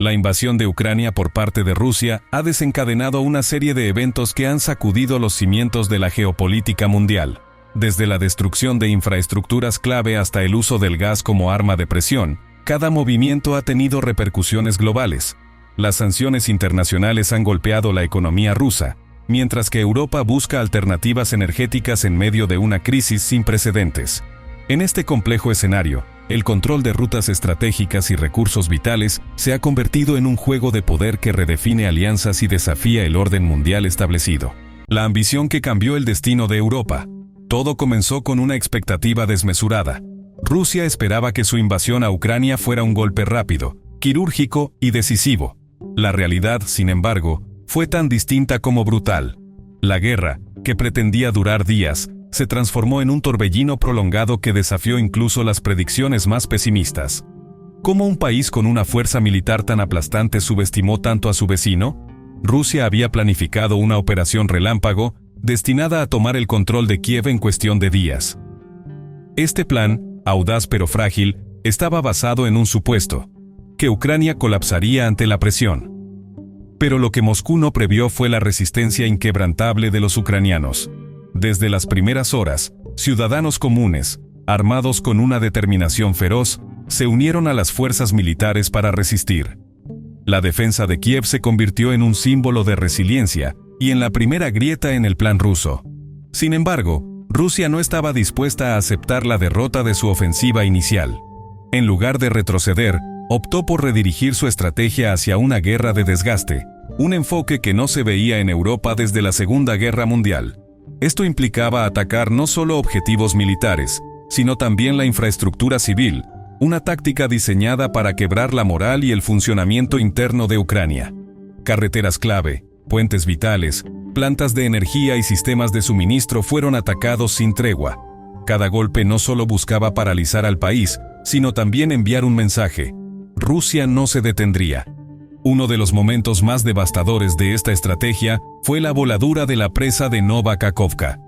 La invasión de Ucrania por parte de Rusia ha desencadenado una serie de eventos que han sacudido los cimientos de la geopolítica mundial. Desde la destrucción de infraestructuras clave hasta el uso del gas como arma de presión, cada movimiento ha tenido repercusiones globales. Las sanciones internacionales han golpeado la economía rusa, mientras que Europa busca alternativas energéticas en medio de una crisis sin precedentes. En este complejo escenario, el control de rutas estratégicas y recursos vitales se ha convertido en un juego de poder que redefine alianzas y desafía el orden mundial establecido. La ambición que cambió el destino de Europa. Todo comenzó con una expectativa desmesurada. Rusia esperaba que su invasión a Ucrania fuera un golpe rápido, quirúrgico y decisivo. La realidad, sin embargo, fue tan distinta como brutal. La guerra, que pretendía durar días, se transformó en un torbellino prolongado que desafió incluso las predicciones más pesimistas. ¿Cómo un país con una fuerza militar tan aplastante subestimó tanto a su vecino? Rusia había planificado una operación relámpago, destinada a tomar el control de Kiev en cuestión de días. Este plan, audaz pero frágil, estaba basado en un supuesto: que Ucrania colapsaría ante la presión. Pero lo que Moscú no previó fue la resistencia inquebrantable de los ucranianos. Desde las primeras horas, ciudadanos comunes, armados con una determinación feroz, se unieron a las fuerzas militares para resistir. La defensa de Kiev se convirtió en un símbolo de resiliencia y en la primera grieta en el plan ruso. Sin embargo, Rusia no estaba dispuesta a aceptar la derrota de su ofensiva inicial. En lugar de retroceder, optó por redirigir su estrategia hacia una guerra de desgaste, un enfoque que no se veía en Europa desde la Segunda Guerra Mundial. Esto implicaba atacar no solo objetivos militares, sino también la infraestructura civil, una táctica diseñada para quebrar la moral y el funcionamiento interno de Ucrania. Carreteras clave, puentes vitales, plantas de energía y sistemas de suministro fueron atacados sin tregua. Cada golpe no solo buscaba paralizar al país, sino también enviar un mensaje: Rusia no se detendría. Uno de los momentos más devastadores de esta estrategia fue la voladura de la presa de Nova Kakhovka.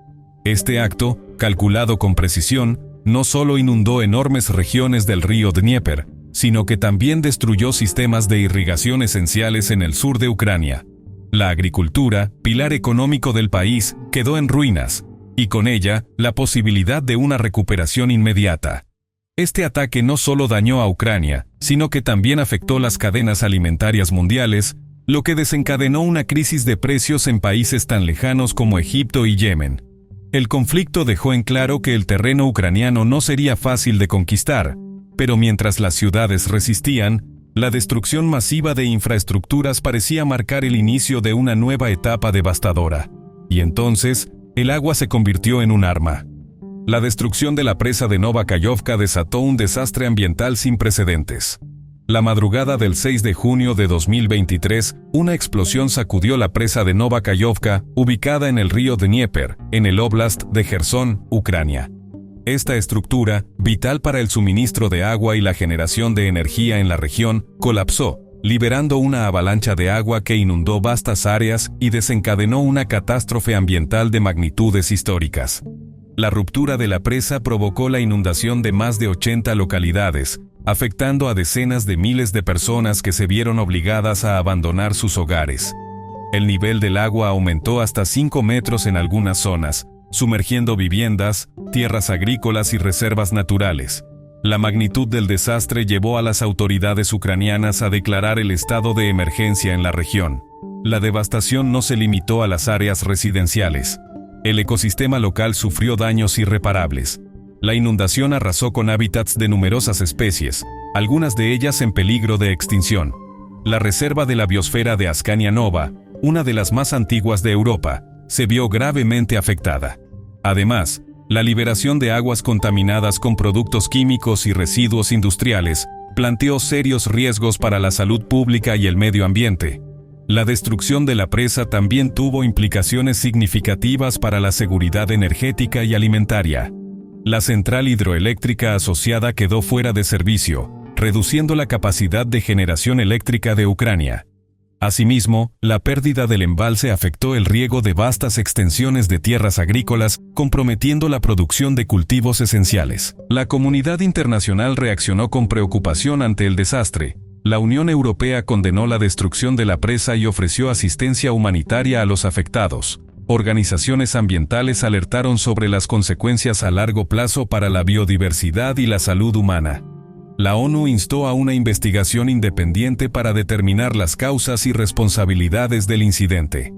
Este acto, calculado con precisión, no solo inundó enormes regiones del río Dnieper, sino que también destruyó sistemas de irrigación esenciales en el sur de Ucrania. La agricultura, pilar económico del país, quedó en ruinas, y con ella, la posibilidad de una recuperación inmediata. Este ataque no solo dañó a Ucrania, sino que también afectó las cadenas alimentarias mundiales, lo que desencadenó una crisis de precios en países tan lejanos como Egipto y Yemen. El conflicto dejó en claro que el terreno ucraniano no sería fácil de conquistar, pero mientras las ciudades resistían, la destrucción masiva de infraestructuras parecía marcar el inicio de una nueva etapa devastadora. Y entonces, el agua se convirtió en un arma. La destrucción de la presa de Nova Kakhovka desató un desastre ambiental sin precedentes. La madrugada del 6 de junio de 2023, una explosión sacudió la presa de Nova Kakhovka, ubicada en el río Dnieper, en el óblast de Jersón, Ucrania. Esta estructura, vital para el suministro de agua y la generación de energía en la región, colapsó, liberando una avalancha de agua que inundó vastas áreas y desencadenó una catástrofe ambiental de magnitudes históricas. La ruptura de la presa provocó la inundación de más de 80 localidades, afectando a decenas de miles de personas que se vieron obligadas a abandonar sus hogares. El nivel del agua aumentó hasta 5 metros en algunas zonas, sumergiendo viviendas, tierras agrícolas y reservas naturales. La magnitud del desastre llevó a las autoridades ucranianas a declarar el estado de emergencia en la región. La devastación no se limitó a las áreas residenciales. El ecosistema local sufrió daños irreparables. La inundación arrasó con hábitats de numerosas especies, algunas de ellas en peligro de extinción. La reserva de la biosfera de Ascania Nova, una de las más antiguas de Europa, se vio gravemente afectada. Además, la liberación de aguas contaminadas con productos químicos y residuos industriales planteó serios riesgos para la salud pública y el medio ambiente. La destrucción de la presa también tuvo implicaciones significativas para la seguridad energética y alimentaria. La central hidroeléctrica asociada quedó fuera de servicio, reduciendo la capacidad de generación eléctrica de Ucrania. Asimismo, la pérdida del embalse afectó el riego de vastas extensiones de tierras agrícolas, comprometiendo la producción de cultivos esenciales. La comunidad internacional reaccionó con preocupación ante el desastre. La Unión Europea condenó la destrucción de la presa y ofreció asistencia humanitaria a los afectados. Organizaciones ambientales alertaron sobre las consecuencias a largo plazo para la biodiversidad y la salud humana. La ONU instó a una investigación independiente para determinar las causas y responsabilidades del incidente.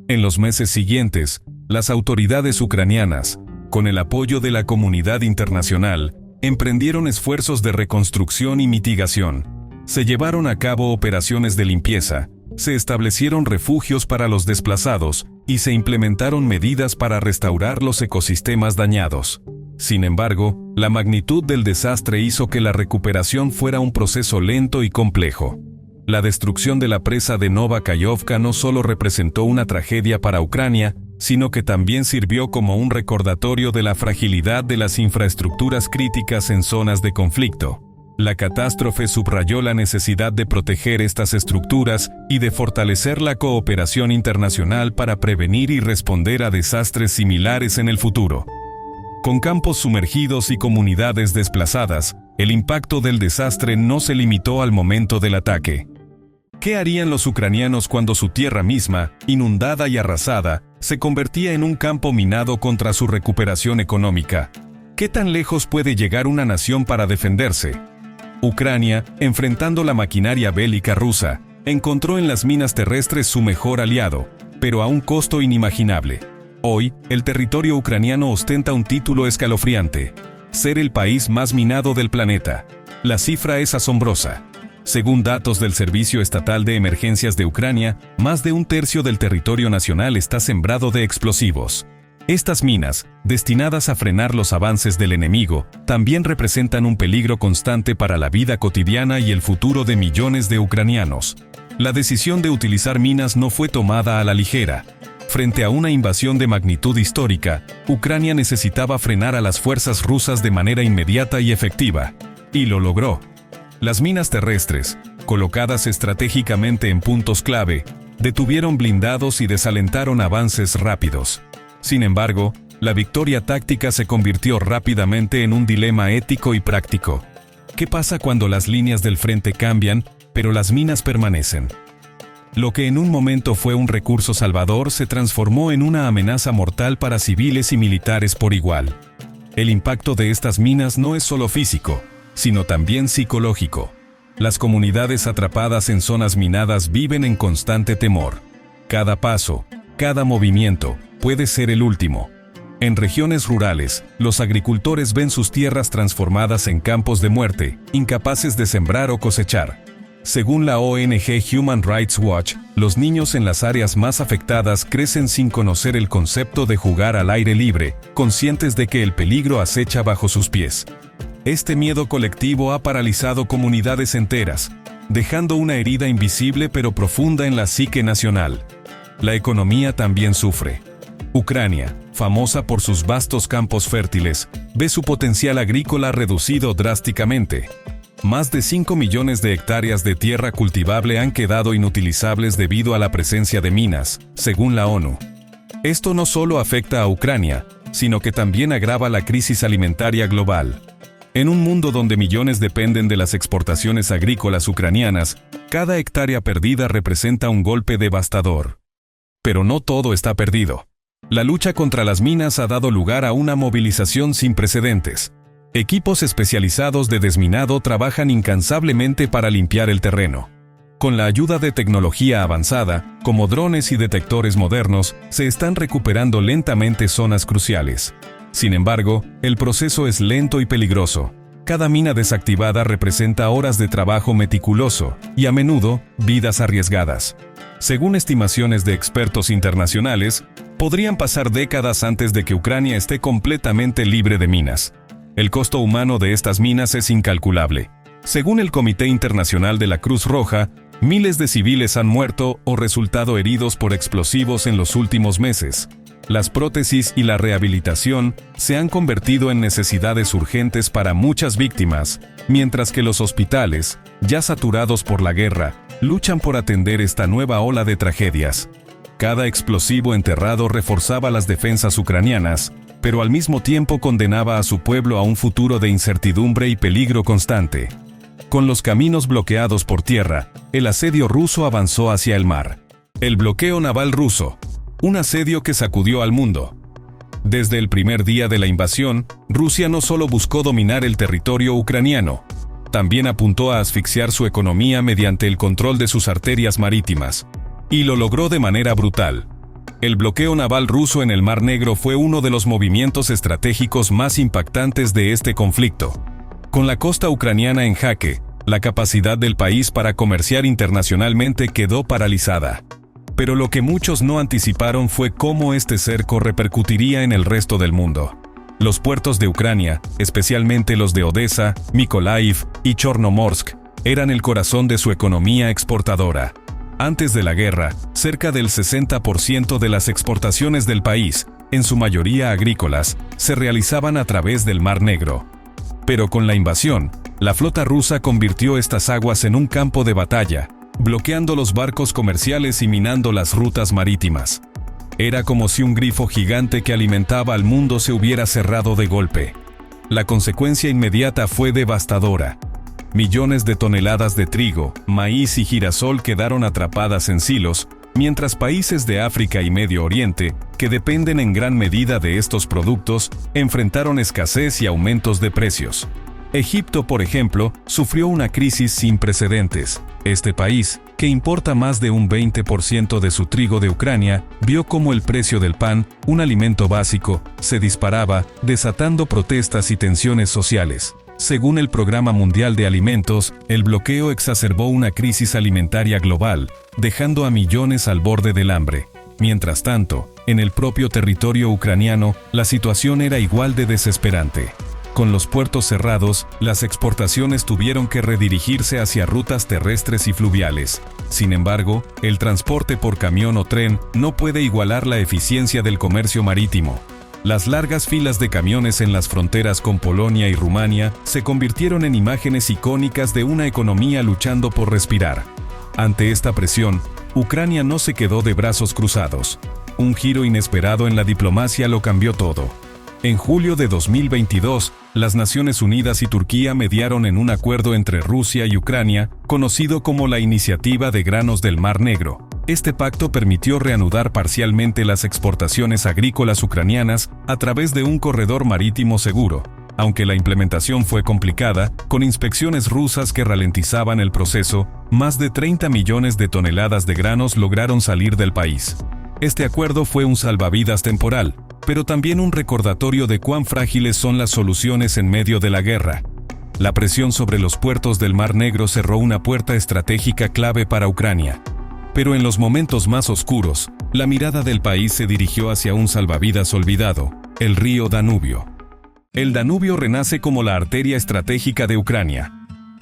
En los meses siguientes, las autoridades ucranianas, con el apoyo de la comunidad internacional, emprendieron esfuerzos de reconstrucción y mitigación. Se llevaron a cabo operaciones de limpieza, se establecieron refugios para los desplazados y se implementaron medidas para restaurar los ecosistemas dañados. Sin embargo, la magnitud del desastre hizo que la recuperación fuera un proceso lento y complejo. La destrucción de la presa de Nova Kayovka no solo representó una tragedia para Ucrania, sino que también sirvió como un recordatorio de la fragilidad de las infraestructuras críticas en zonas de conflicto. La catástrofe subrayó la necesidad de proteger estas estructuras y de fortalecer la cooperación internacional para prevenir y responder a desastres similares en el futuro. Con campos sumergidos y comunidades desplazadas, el impacto del desastre no se limitó al momento del ataque. ¿Qué harían los ucranianos cuando su tierra misma, inundada y arrasada, se convertía en un campo minado contra su recuperación económica? ¿Qué tan lejos puede llegar una nación para defenderse? Ucrania, enfrentando la maquinaria bélica rusa, encontró en las minas terrestres su mejor aliado, pero a un costo inimaginable. Hoy, el territorio ucraniano ostenta un título escalofriante: ser el país más minado del planeta. La cifra es asombrosa. Según datos del Servicio Estatal de Emergencias de Ucrania, más de un tercio del territorio nacional está sembrado de explosivos. Estas minas, destinadas a frenar los avances del enemigo, también representan un peligro constante para la vida cotidiana y el futuro de millones de ucranianos. La decisión de utilizar minas no fue tomada a la ligera. Frente a una invasión de magnitud histórica, Ucrania necesitaba frenar a las fuerzas rusas de manera inmediata y efectiva. Y lo logró. Las minas terrestres, colocadas estratégicamente en puntos clave, detuvieron blindados y desalentaron avances rápidos. Sin embargo, la victoria táctica se convirtió rápidamente en un dilema ético y práctico. ¿Qué pasa cuando las líneas del frente cambian, pero las minas permanecen? Lo que en un momento fue un recurso salvador se transformó en una amenaza mortal para civiles y militares por igual. El impacto de estas minas no es solo físico, sino también psicológico. Las comunidades atrapadas en zonas minadas viven en constante temor. Cada paso, cada movimiento, puede ser el último. En regiones rurales, los agricultores ven sus tierras transformadas en campos de muerte, incapaces de sembrar o cosechar. Según la ONG Human Rights Watch, los niños en las áreas más afectadas crecen sin conocer el concepto de jugar al aire libre, conscientes de que el peligro acecha bajo sus pies. Este miedo colectivo ha paralizado comunidades enteras, dejando una herida invisible pero profunda en la psique nacional. La economía también sufre. Ucrania, famosa por sus vastos campos fértiles, ve su potencial agrícola reducido drásticamente. Más de 5 millones de hectáreas de tierra cultivable han quedado inutilizables debido a la presencia de minas, según la ONU. Esto no solo afecta a Ucrania, sino que también agrava la crisis alimentaria global. En un mundo donde millones dependen de las exportaciones agrícolas ucranianas, cada hectárea perdida representa un golpe devastador. Pero no todo está perdido. La lucha contra las minas ha dado lugar a una movilización sin precedentes. Equipos especializados de desminado trabajan incansablemente para limpiar el terreno. Con la ayuda de tecnología avanzada, como drones y detectores modernos, se están recuperando lentamente zonas cruciales. Sin embargo, el proceso es lento y peligroso. Cada mina desactivada representa horas de trabajo meticuloso y, a menudo, vidas arriesgadas. Según estimaciones de expertos internacionales, podrían pasar décadas antes de que Ucrania esté completamente libre de minas. El costo humano de estas minas es incalculable. Según el Comité Internacional de la Cruz Roja, miles de civiles han muerto o resultado heridos por explosivos en los últimos meses. Las prótesis y la rehabilitación se han convertido en necesidades urgentes para muchas víctimas, mientras que los hospitales, ya saturados por la guerra, luchan por atender esta nueva ola de tragedias. Cada explosivo enterrado reforzaba las defensas ucranianas, pero al mismo tiempo condenaba a su pueblo a un futuro de incertidumbre y peligro constante. Con los caminos bloqueados por tierra, el asedio ruso avanzó hacia el mar. El bloqueo naval ruso. Un asedio que sacudió al mundo. Desde el primer día de la invasión, Rusia no solo buscó dominar el territorio ucraniano, también apuntó a asfixiar su economía mediante el control de sus arterias marítimas. Y lo logró de manera brutal. El bloqueo naval ruso en el Mar Negro fue uno de los movimientos estratégicos más impactantes de este conflicto. Con la costa ucraniana en jaque, la capacidad del país para comerciar internacionalmente quedó paralizada. Pero lo que muchos no anticiparon fue cómo este cerco repercutiría en el resto del mundo. Los puertos de Ucrania, especialmente los de Odessa, Mykolaiv y Chornomorsk, eran el corazón de su economía exportadora. Antes de la guerra, cerca del 60% de las exportaciones del país, en su mayoría agrícolas, se realizaban a través del Mar Negro. Pero con la invasión, la flota rusa convirtió estas aguas en un campo de batalla, bloqueando los barcos comerciales y minando las rutas marítimas. Era como si un grifo gigante que alimentaba al mundo se hubiera cerrado de golpe. La consecuencia inmediata fue devastadora. Millones de toneladas de trigo, maíz y girasol quedaron atrapadas en silos, mientras países de África y Medio Oriente, que dependen en gran medida de estos productos, enfrentaron escasez y aumentos de precios. Egipto, por ejemplo, sufrió una crisis sin precedentes. Este país, que importa más de un 20% de su trigo de Ucrania, vio cómo el precio del pan, un alimento básico, se disparaba, desatando protestas y tensiones sociales. Según el Programa Mundial de Alimentos, el bloqueo exacerbó una crisis alimentaria global, dejando a millones al borde del hambre. Mientras tanto, en el propio territorio ucraniano, la situación era igual de desesperante. Con los puertos cerrados, las exportaciones tuvieron que redirigirse hacia rutas terrestres y fluviales. Sin embargo, el transporte por camión o tren no puede igualar la eficiencia del comercio marítimo. Las largas filas de camiones en las fronteras con Polonia y Rumania se convirtieron en imágenes icónicas de una economía luchando por respirar. Ante esta presión, Ucrania no se quedó de brazos cruzados. Un giro inesperado en la diplomacia lo cambió todo. En julio de 2022, las Naciones Unidas y Turquía mediaron en un acuerdo entre Rusia y Ucrania, conocido como la Iniciativa de Granos del Mar Negro. Este pacto permitió reanudar parcialmente las exportaciones agrícolas ucranianas a través de un corredor marítimo seguro, aunque la implementación fue complicada, con inspecciones rusas que ralentizaban el proceso. Más de 30 millones de toneladas de granos lograron salir del país. Este acuerdo fue un salvavidas temporal, pero también un recordatorio de cuán frágiles son las soluciones en medio de la guerra. La presión sobre los puertos del Mar Negro cerró una puerta estratégica clave para Ucrania. Pero en los momentos más oscuros, la mirada del país se dirigió hacia un salvavidas olvidado, el río Danubio. El Danubio renace como la arteria estratégica de Ucrania.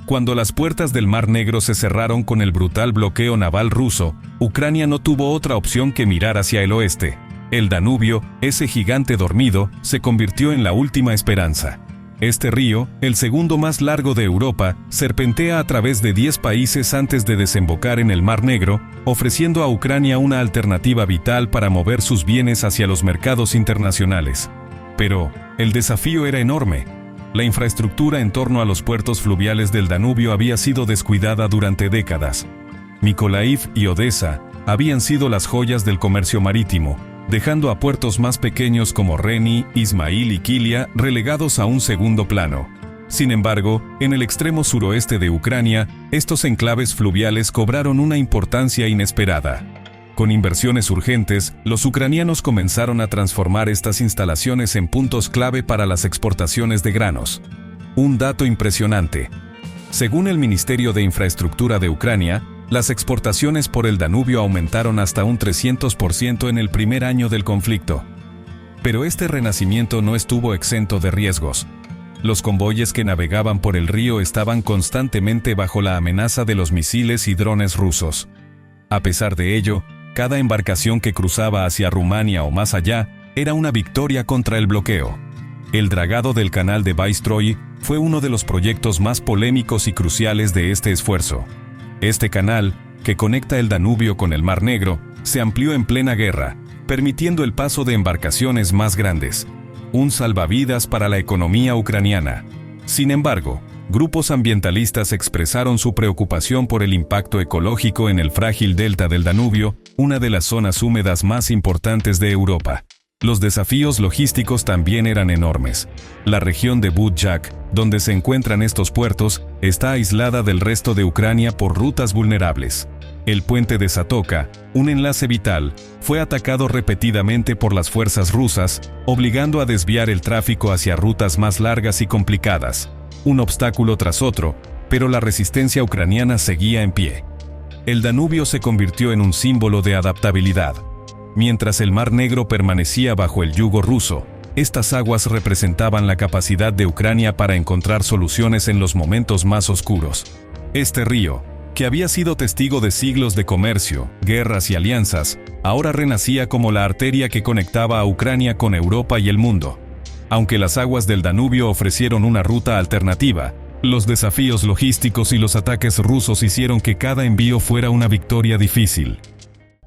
Cuando las puertas del Mar Negro se cerraron con el brutal bloqueo naval ruso, Ucrania no tuvo otra opción que mirar hacia el oeste. El Danubio, ese gigante dormido, se convirtió en la última esperanza. Este río, el segundo más largo de Europa, serpentea a través de 10 países antes de desembocar en el Mar Negro, ofreciendo a Ucrania una alternativa vital para mover sus bienes hacia los mercados internacionales. Pero, el desafío era enorme. La infraestructura en torno a los puertos fluviales del Danubio había sido descuidada durante décadas. Mykolaiv y Odessa habían sido las joyas del comercio marítimo, dejando a puertos más pequeños como Reni, Ismail y Kilia relegados a un segundo plano. Sin embargo, en el extremo suroeste de Ucrania, estos enclaves fluviales cobraron una importancia inesperada. Con inversiones urgentes, los ucranianos comenzaron a transformar estas instalaciones en puntos clave para las exportaciones de granos. Un dato impresionante. Según el Ministerio de Infraestructura de Ucrania, las exportaciones por el Danubio aumentaron hasta un 300% en el primer año del conflicto. Pero este renacimiento no estuvo exento de riesgos. Los convoyes que navegaban por el río estaban constantemente bajo la amenaza de los misiles y drones rusos. A pesar de ello, cada embarcación que cruzaba hacia Rumania o más allá era una victoria contra el bloqueo. El dragado del canal de Baystroy fue uno de los proyectos más polémicos y cruciales de este esfuerzo. Este canal, que conecta el Danubio con el Mar Negro, se amplió en plena guerra, permitiendo el paso de embarcaciones más grandes. Un salvavidas para la economía ucraniana. Sin embargo, grupos ambientalistas expresaron su preocupación por el impacto ecológico en el frágil delta del Danubio, una de las zonas húmedas más importantes de Europa. Los desafíos logísticos también eran enormes. La región de Budjak, donde se encuentran estos puertos, está aislada del resto de Ucrania por rutas vulnerables. El puente de Zatoka, un enlace vital, fue atacado repetidamente por las fuerzas rusas, obligando a desviar el tráfico hacia rutas más largas y complicadas. Un obstáculo tras otro, pero la resistencia ucraniana seguía en pie. El Danubio se convirtió en un símbolo de adaptabilidad. Mientras el Mar Negro permanecía bajo el yugo ruso, estas aguas representaban la capacidad de Ucrania para encontrar soluciones en los momentos más oscuros. Este río, que había sido testigo de siglos de comercio, guerras y alianzas, ahora renacía como la arteria que conectaba a Ucrania con Europa y el mundo. Aunque las aguas del Danubio ofrecieron una ruta alternativa, los desafíos logísticos y los ataques rusos hicieron que cada envío fuera una victoria difícil.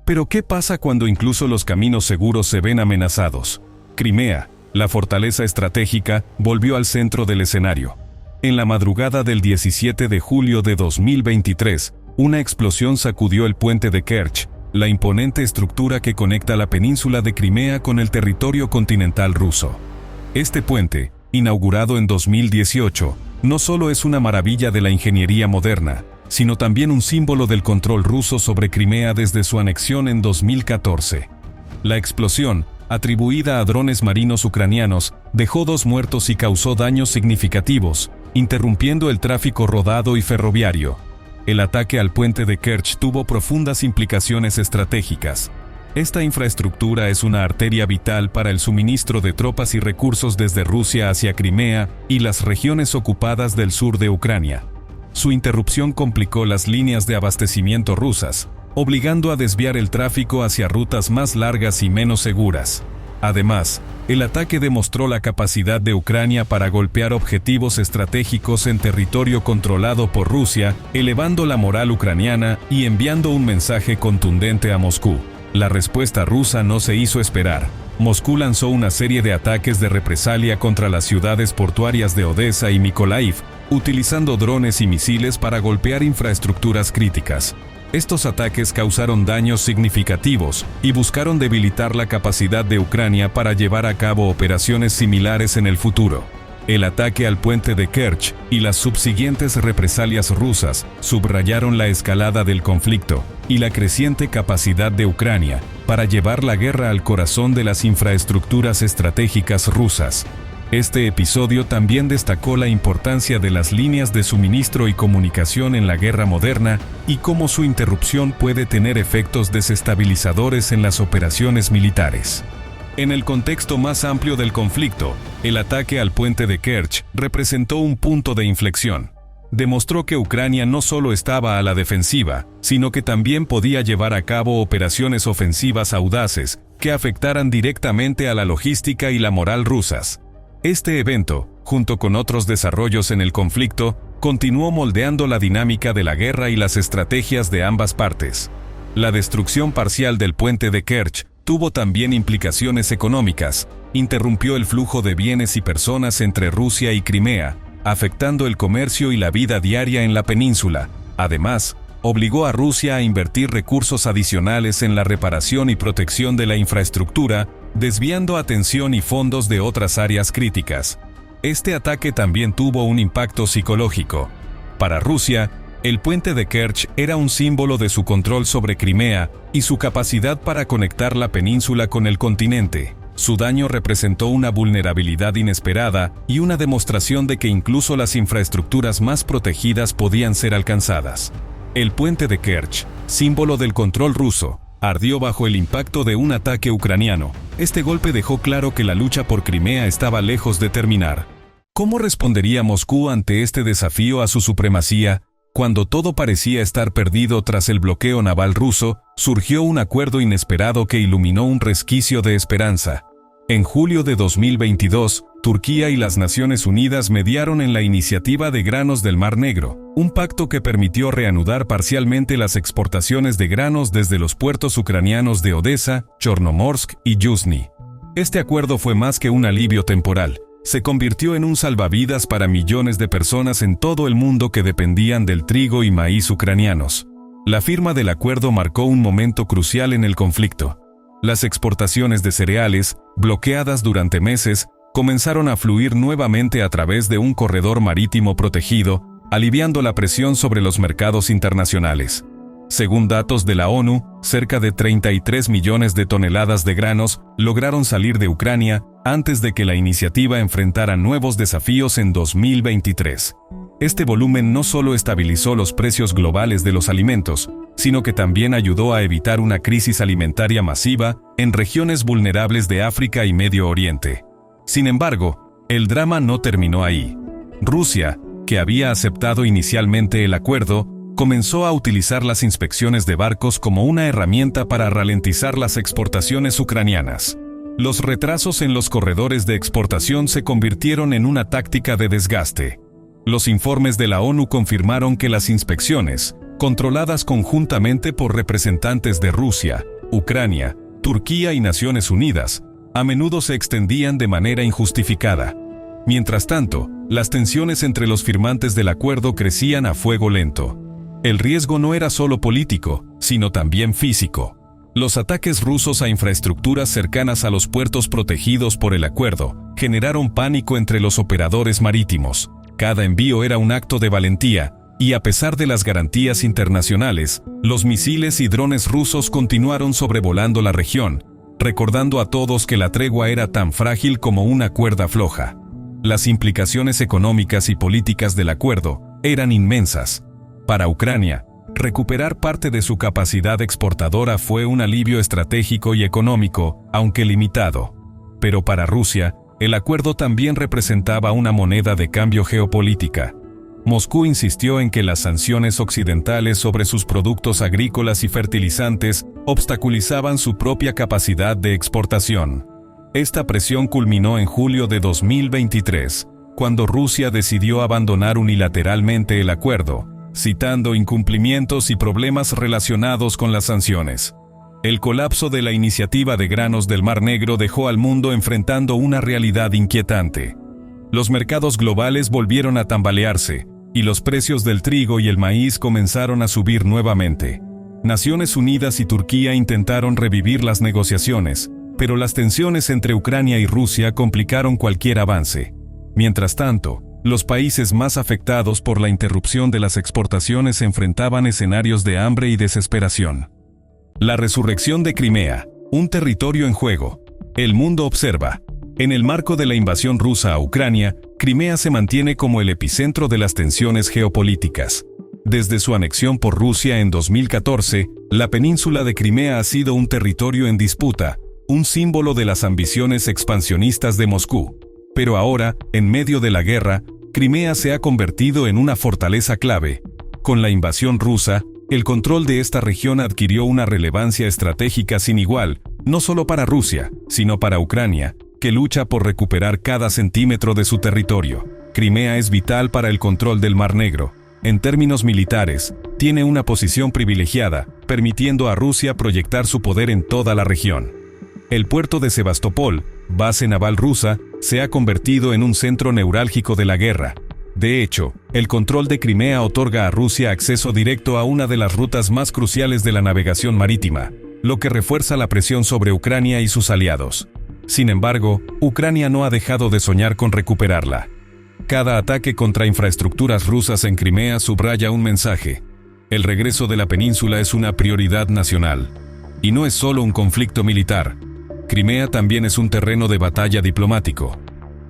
Pero ¿qué pasa cuando incluso los caminos seguros se ven amenazados? Crimea, la fortaleza estratégica, volvió al centro del escenario. En la madrugada del 17 de julio de 2023, una explosión sacudió el puente de Kerch, la imponente estructura que conecta la península de Crimea con el territorio continental ruso. Este puente, inaugurado en 2018, no solo es una maravilla de la ingeniería moderna, sino también un símbolo del control ruso sobre Crimea desde su anexión en 2014. La explosión, atribuida a drones marinos ucranianos, dejó 2 muertos y causó daños significativos, interrumpiendo el tráfico rodado y ferroviario. El ataque al puente de Kerch tuvo profundas implicaciones estratégicas. Esta infraestructura es una arteria vital para el suministro de tropas y recursos desde Rusia hacia Crimea y las regiones ocupadas del sur de Ucrania. Su interrupción complicó las líneas de abastecimiento rusas, obligando a desviar el tráfico hacia rutas más largas y menos seguras. Además, el ataque demostró la capacidad de Ucrania para golpear objetivos estratégicos en territorio controlado por Rusia, elevando la moral ucraniana y enviando un mensaje contundente a Moscú. La respuesta rusa no se hizo esperar. Moscú lanzó una serie de ataques de represalia contra las ciudades portuarias de Odessa y Mykolaiv, utilizando drones y misiles para golpear infraestructuras críticas. Estos ataques causaron daños significativos y buscaron debilitar la capacidad de Ucrania para llevar a cabo operaciones similares en el futuro. El ataque al puente de Kerch y las subsiguientes represalias rusas subrayaron la escalada del conflicto y la creciente capacidad de Ucrania para llevar la guerra al corazón de las infraestructuras estratégicas rusas. Este episodio también destacó la importancia de las líneas de suministro y comunicación en la guerra moderna y cómo su interrupción puede tener efectos desestabilizadores en las operaciones militares. En el contexto más amplio del conflicto, el ataque al puente de Kerch representó un punto de inflexión. Demostró que Ucrania no solo estaba a la defensiva, sino que también podía llevar a cabo operaciones ofensivas audaces que afectaran directamente a la logística y la moral rusas. Este evento, junto con otros desarrollos en el conflicto, continuó moldeando la dinámica de la guerra y las estrategias de ambas partes. La destrucción parcial del puente de Kerch tuvo también implicaciones económicas, interrumpió el flujo de bienes y personas entre Rusia y Crimea, afectando el comercio y la vida diaria en la península. Además, obligó a Rusia a invertir recursos adicionales en la reparación y protección de la infraestructura, desviando atención y fondos de otras áreas críticas. Este ataque también tuvo un impacto psicológico. Para Rusia, el puente de Kerch era un símbolo de su control sobre Crimea y su capacidad para conectar la península con el continente. Su daño representó una vulnerabilidad inesperada y una demostración de que incluso las infraestructuras más protegidas podían ser alcanzadas. El puente de Kerch, símbolo del control ruso, ardió bajo el impacto de un ataque ucraniano. Este golpe dejó claro que la lucha por Crimea estaba lejos de terminar. ¿Cómo respondería Moscú ante este desafío a su supremacía? Cuando todo parecía estar perdido tras el bloqueo naval ruso, surgió un acuerdo inesperado que iluminó un resquicio de esperanza. En julio de 2022, Turquía y las Naciones Unidas mediaron en la iniciativa de granos del Mar Negro, un pacto que permitió reanudar parcialmente las exportaciones de granos desde los puertos ucranianos de Odessa, Chornomorsk y Yuzhny. Este acuerdo fue más que un alivio temporal. se convirtió en un salvavidas para millones de personas en todo el mundo que dependían del trigo y maíz ucranianos. La firma del acuerdo marcó un momento crucial en el conflicto. Las exportaciones de cereales, bloqueadas durante meses, comenzaron a fluir nuevamente a través de un corredor marítimo protegido, aliviando la presión sobre los mercados internacionales. Según datos de la ONU, cerca de 33 millones de toneladas de granos lograron salir de Ucrania antes de que la iniciativa enfrentara nuevos desafíos en 2023. Este volumen no solo estabilizó los precios globales de los alimentos, sino que también ayudó a evitar una crisis alimentaria masiva en regiones vulnerables de África y Medio Oriente. Sin embargo, el drama no terminó ahí. Rusia, que había aceptado inicialmente el acuerdo, comenzó a utilizar las inspecciones de barcos como una herramienta para ralentizar las exportaciones ucranianas. Los retrasos en los corredores de exportación se convirtieron en una táctica de desgaste. Los informes de la ONU confirmaron que las inspecciones, controladas conjuntamente por representantes de Rusia, Ucrania, Turquía y Naciones Unidas, a menudo se extendían de manera injustificada. Mientras tanto, las tensiones entre los firmantes del acuerdo crecían a fuego lento. El riesgo no era solo político, sino también físico. Los ataques rusos a infraestructuras cercanas a los puertos protegidos por el acuerdo generaron pánico entre los operadores marítimos. Cada envío era un acto de valentía, y a pesar de las garantías internacionales, los misiles y drones rusos continuaron sobrevolando la región, recordando a todos que la tregua era tan frágil como una cuerda floja. Las implicaciones económicas y políticas del acuerdo eran inmensas. Para Ucrania, recuperar parte de su capacidad exportadora fue un alivio estratégico y económico, aunque limitado. Pero para Rusia, el acuerdo también representaba una moneda de cambio geopolítica. Moscú insistió en que las sanciones occidentales sobre sus productos agrícolas y fertilizantes obstaculizaban su propia capacidad de exportación. Esta presión culminó en julio de 2023, cuando Rusia decidió abandonar unilateralmente el acuerdo, citando incumplimientos y problemas relacionados con las sanciones. El colapso de la iniciativa de granos del Mar Negro dejó al mundo enfrentando una realidad inquietante. Los mercados globales volvieron a tambalearse, y los precios del trigo y el maíz comenzaron a subir nuevamente. Naciones Unidas y Turquía intentaron revivir las negociaciones, pero las tensiones entre Ucrania y Rusia complicaron cualquier avance. Mientras tanto, los países más afectados por la interrupción de las exportaciones enfrentaban escenarios de hambre y desesperación. La resurrección de Crimea, un territorio en juego. El mundo observa. En el marco de la invasión rusa a Ucrania, Crimea se mantiene como el epicentro de las tensiones geopolíticas. Desde su anexión por Rusia en 2014, la península de Crimea ha sido un territorio en disputa, un símbolo de las ambiciones expansionistas de Moscú. Pero ahora, en medio de la guerra, Crimea se ha convertido en una fortaleza clave. Con la invasión rusa, el control de esta región adquirió una relevancia estratégica sin igual, no solo para Rusia, sino para Ucrania, que lucha por recuperar cada centímetro de su territorio. Crimea es vital para el control del Mar Negro. En términos militares, tiene una posición privilegiada, permitiendo a Rusia proyectar su poder en toda la región. El puerto de Sebastopol, base naval rusa, se ha convertido en un centro neurálgico de la guerra. De hecho, el control de Crimea otorga a Rusia acceso directo a una de las rutas más cruciales de la navegación marítima, lo que refuerza la presión sobre Ucrania y sus aliados. Sin embargo, Ucrania no ha dejado de soñar con recuperarla. Cada ataque contra infraestructuras rusas en Crimea subraya un mensaje. El regreso de la península es una prioridad nacional. Y no es solo un conflicto militar. Crimea también es un terreno de batalla diplomático.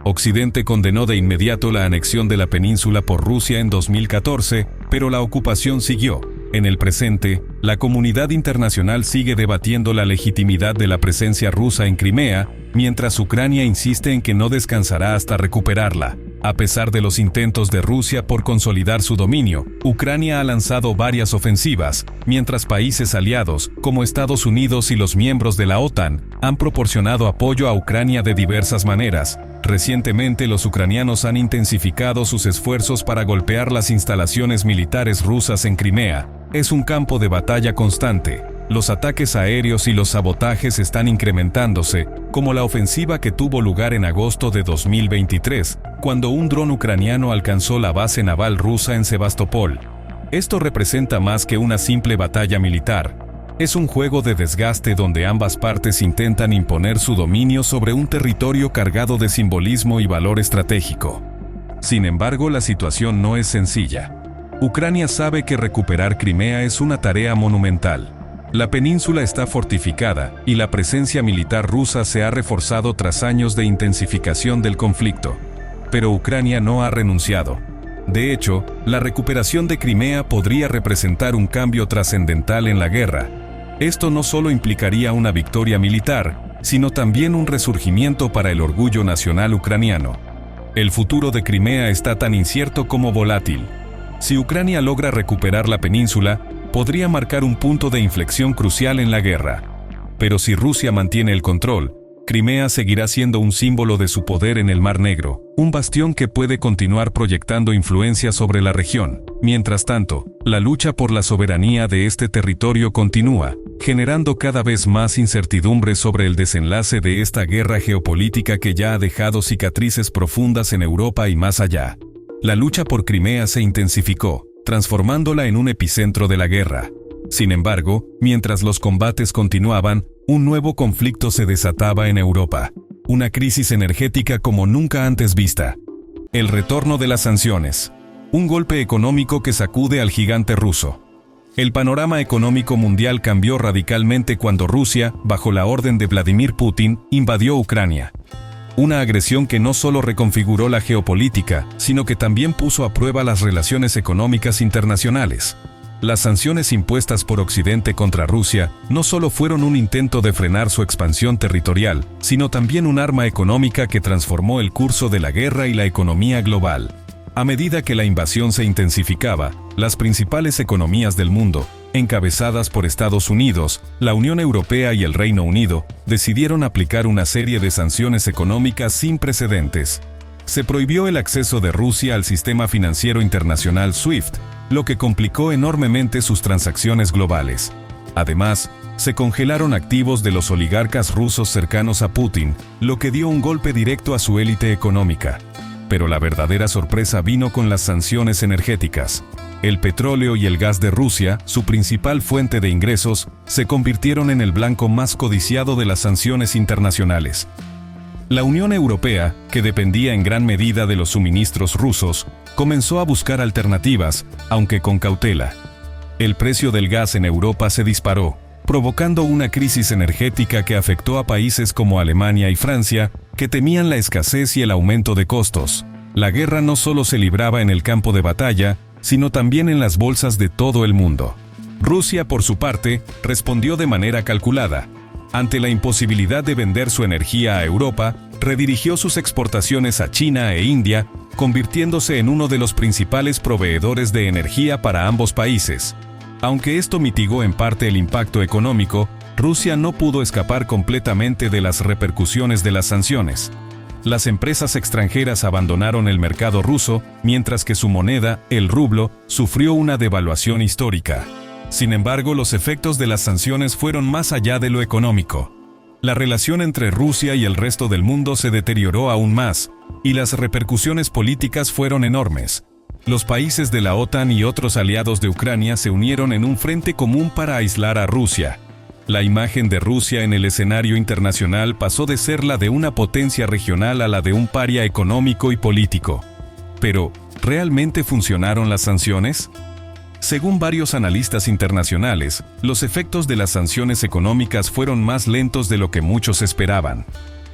Occidente condenó de inmediato la anexión de la península por Rusia en 2014, pero la ocupación siguió. En el presente, la comunidad internacional sigue debatiendo la legitimidad de la presencia rusa en Crimea, mientras Ucrania insiste en que no descansará hasta recuperarla. A pesar de los intentos de Rusia por consolidar su dominio, Ucrania ha lanzado varias ofensivas, mientras países aliados, como Estados Unidos y los miembros de la OTAN, han proporcionado apoyo a Ucrania de diversas maneras. Recientemente los ucranianos han intensificado sus esfuerzos para golpear las instalaciones militares rusas en Crimea. Es un campo de batalla constante. Los ataques aéreos y los sabotajes están incrementándose, como la ofensiva que tuvo lugar en agosto de 2023, cuando un dron ucraniano alcanzó la base naval rusa en Sebastopol. Esto representa más que una simple batalla militar. Es un juego de desgaste donde ambas partes intentan imponer su dominio sobre un territorio cargado de simbolismo y valor estratégico. Sin embargo, la situación no es sencilla. Ucrania sabe que recuperar Crimea es una tarea monumental. La península está fortificada y la presencia militar rusa se ha reforzado tras años de intensificación del conflicto. Pero Ucrania no ha renunciado. De hecho, la recuperación de Crimea podría representar un cambio trascendental en la guerra. Esto no solo implicaría una victoria militar, sino también un resurgimiento para el orgullo nacional ucraniano. El futuro de Crimea está tan incierto como volátil. Si Ucrania logra recuperar la península, podría marcar un punto de inflexión crucial en la guerra. Pero si Rusia mantiene el control, Crimea seguirá siendo un símbolo de su poder en el Mar Negro, un bastión que puede continuar proyectando influencia sobre la región. Mientras tanto, la lucha por la soberanía de este territorio continúa, generando cada vez más incertidumbre sobre el desenlace de esta guerra geopolítica que ya ha dejado cicatrices profundas en Europa y más allá. La lucha por Crimea se intensificó, transformándola en un epicentro de la guerra. Sin embargo, mientras los combates continuaban, un nuevo conflicto se desataba en Europa. Una crisis energética como nunca antes vista. El retorno de las sanciones. Un golpe económico que sacude al gigante ruso. El panorama económico mundial cambió radicalmente cuando Rusia, bajo la orden de Vladimir Putin, invadió Ucrania. Una agresión que no solo reconfiguró la geopolítica, sino que también puso a prueba las relaciones económicas internacionales. Las sanciones impuestas por Occidente contra Rusia no solo fueron un intento de frenar su expansión territorial, sino también un arma económica que transformó el curso de la guerra y la economía global. A medida que la invasión se intensificaba, las principales economías del mundo, encabezadas por Estados Unidos, la Unión Europea y el Reino Unido, decidieron aplicar una serie de sanciones económicas sin precedentes. Se prohibió el acceso de Rusia al sistema financiero internacional SWIFT, lo que complicó enormemente sus transacciones globales. Además, se congelaron activos de los oligarcas rusos cercanos a Putin, lo que dio un golpe directo a su élite económica. Pero la verdadera sorpresa vino con las sanciones energéticas. El petróleo y el gas de Rusia, su principal fuente de ingresos, se convirtieron en el blanco más codiciado de las sanciones internacionales. La Unión Europea, que dependía en gran medida de los suministros rusos, comenzó a buscar alternativas, aunque con cautela. El precio del gas en Europa se disparó, provocando una crisis energética que afectó a países como Alemania y Francia, que temían la escasez y el aumento de costos. La guerra no solo se libraba en el campo de batalla, sino también en las bolsas de todo el mundo. Rusia, por su parte, respondió de manera calculada. Ante la imposibilidad de vender su energía a Europa, redirigió sus exportaciones a China e India, convirtiéndose en uno de los principales proveedores de energía para ambos países. Aunque esto mitigó en parte el impacto económico, Rusia no pudo escapar completamente de las repercusiones de las sanciones. Las empresas extranjeras abandonaron el mercado ruso, mientras que su moneda, el rublo, sufrió una devaluación histórica. Sin embargo, los efectos de las sanciones fueron más allá de lo económico. La relación entre Rusia y el resto del mundo se deterioró aún más, y las repercusiones políticas fueron enormes. Los países de la OTAN y otros aliados de Ucrania se unieron en un frente común para aislar a Rusia. La imagen de Rusia en el escenario internacional pasó de ser la de una potencia regional a la de un paria económico y político. Pero, ¿realmente funcionaron las sanciones? Según varios analistas internacionales, los efectos de las sanciones económicas fueron más lentos de lo que muchos esperaban.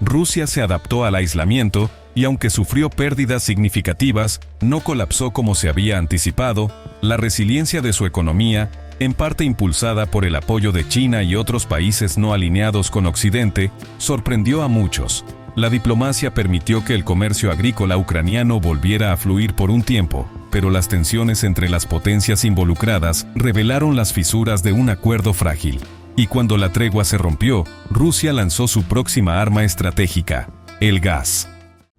Rusia se adaptó al aislamiento y aunque sufrió pérdidas significativas, no colapsó como se había anticipado. La resiliencia de su economía, en parte impulsada por el apoyo de China y otros países no alineados con Occidente, sorprendió a muchos. La diplomacia permitió que el comercio agrícola ucraniano volviera a fluir por un tiempo, pero las tensiones entre las potencias involucradas revelaron las fisuras de un acuerdo frágil. Y cuando la tregua se rompió, Rusia lanzó su próxima arma estratégica, el gas.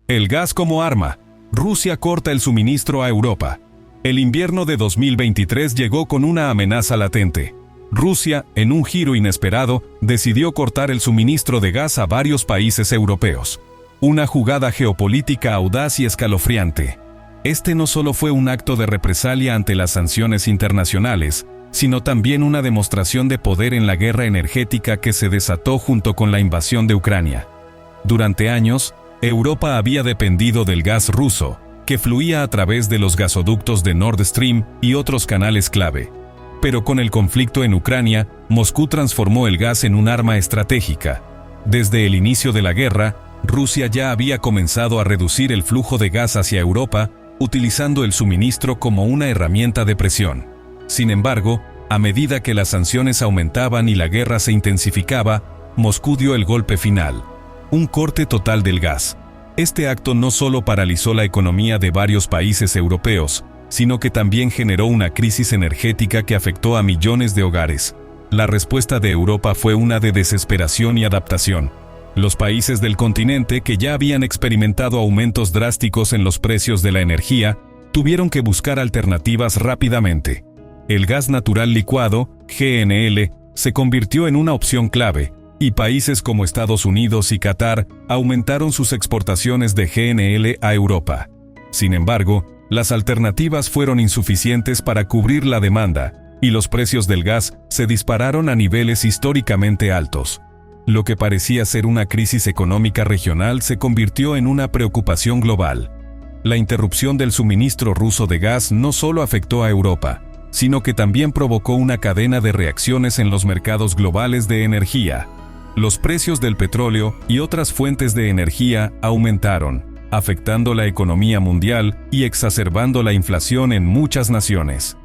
El gas como arma. Rusia corta el suministro a Europa. El invierno de 2023 llegó con una amenaza latente. Rusia, en un giro inesperado, decidió cortar el suministro de gas a varios países europeos. Una jugada geopolítica audaz y escalofriante. Este no solo fue un acto de represalia ante las sanciones internacionales, sino también una demostración de poder en la guerra energética que se desató junto con la invasión de Ucrania. Durante años, Europa había dependido del gas ruso, que fluía a través de los gasoductos de Nord Stream y otros canales clave. Pero con el conflicto en Ucrania, Moscú transformó el gas en un arma estratégica. Desde el inicio de la guerra, Rusia ya había comenzado a reducir el flujo de gas hacia Europa, utilizando el suministro como una herramienta de presión. Sin embargo, a medida que las sanciones aumentaban y la guerra se intensificaba, Moscú dio el golpe final: un corte total del gas. Este acto no solo paralizó la economía de varios países europeos, sino que también generó una crisis energética que afectó a millones de hogares. La respuesta de Europa fue una de desesperación y adaptación. Los países del continente, que ya habían experimentado aumentos drásticos en los precios de la energía, tuvieron que buscar alternativas rápidamente. El gas natural licuado, GNL, se convirtió en una opción clave, y países como Estados Unidos y Qatar aumentaron sus exportaciones de GNL a Europa. Sin embargo, las alternativas fueron insuficientes para cubrir la demanda, y los precios del gas se dispararon a niveles históricamente altos. Lo que parecía ser una crisis económica regional se convirtió en una preocupación global. La interrupción del suministro ruso de gas no solo afectó a Europa, sino que también provocó una cadena de reacciones en los mercados globales de energía. Los precios del petróleo y otras fuentes de energía aumentaron, afectando la economía mundial y exacerbando la inflación en muchas naciones.